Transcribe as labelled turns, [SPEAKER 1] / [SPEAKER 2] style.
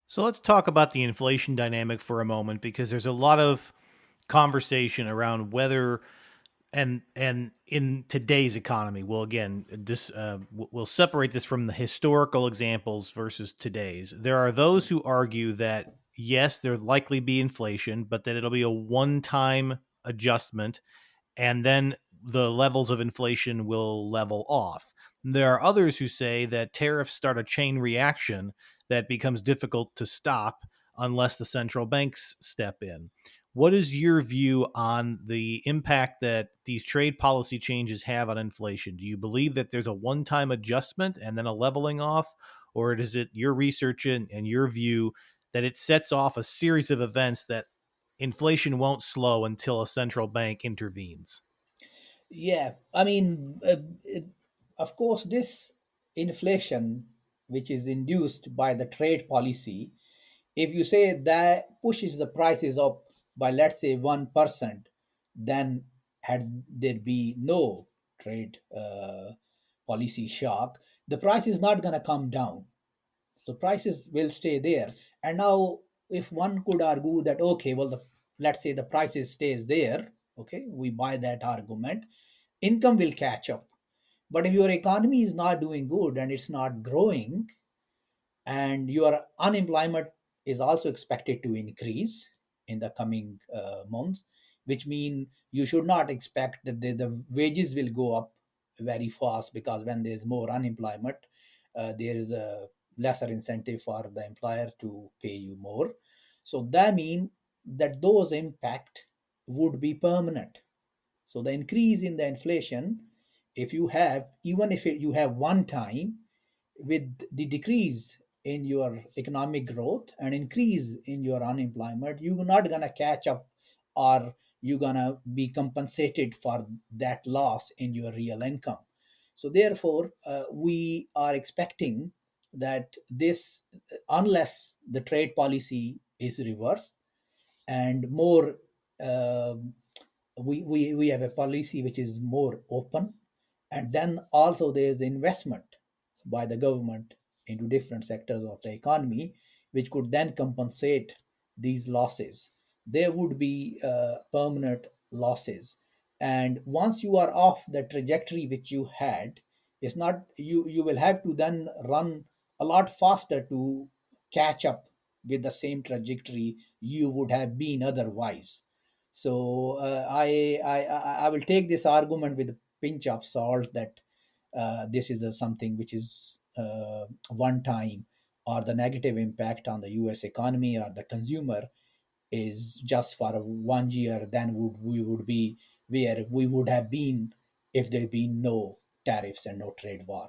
[SPEAKER 1] So let's talk about the inflation dynamic for a moment because there's a lot of conversation around whether and in today's economy, well, again, this we'll separate this from the historical examples versus today's. There are those who argue that yes, there'll likely be inflation, but that it'll be a one-time adjustment and then the levels of inflation will level off. There are others who say that tariffs start a chain reaction that becomes difficult to stop unless the central banks step in. What is your view on the impact that these trade policy changes have on inflation? Do you believe that there's a one time adjustment and then a leveling off? Or is it your research and your view that it sets off a series of events that inflation won't slow until a central bank intervenes?
[SPEAKER 2] Yeah, of course, this inflation, which is induced by the trade policy, if you say that pushes the prices up by, let's say, 1%, then had there be no trade policy shock, the price is not going to come down. So prices will stay there. And now, if one could argue that, okay, well, let's say the prices stays there, okay, we buy that argument, income will catch up. But if your economy is not doing good and it's not growing, and your unemployment is also expected to increase in the coming months, which mean you should not expect that the wages will go up very fast, because when there's more unemployment, there is a lesser incentive for the employer to pay you more. So that mean that those impact would be permanent. So the increase in the inflation, if you have, even if you have one time, with the decrease in your economic growth and increase in your unemployment, you're not gonna catch up, or you're gonna be compensated for that loss in your real income. So therefore, we are expecting that this, unless the trade policy is reversed and more, uh, we have a policy which is more open, and then also there's investment by the government into different sectors of the economy, which could then compensate these losses. There would be permanent losses, and once you are off the trajectory which you had, it's not, you will have to then run a lot faster to catch up with the same trajectory you would have been otherwise. So I will take this argument with a pinch of salt, that this is something which is one time, or the negative impact on the U.S. economy or the consumer is just for 1 year. Then we would be where we would have been if there been no tariffs and no trade war.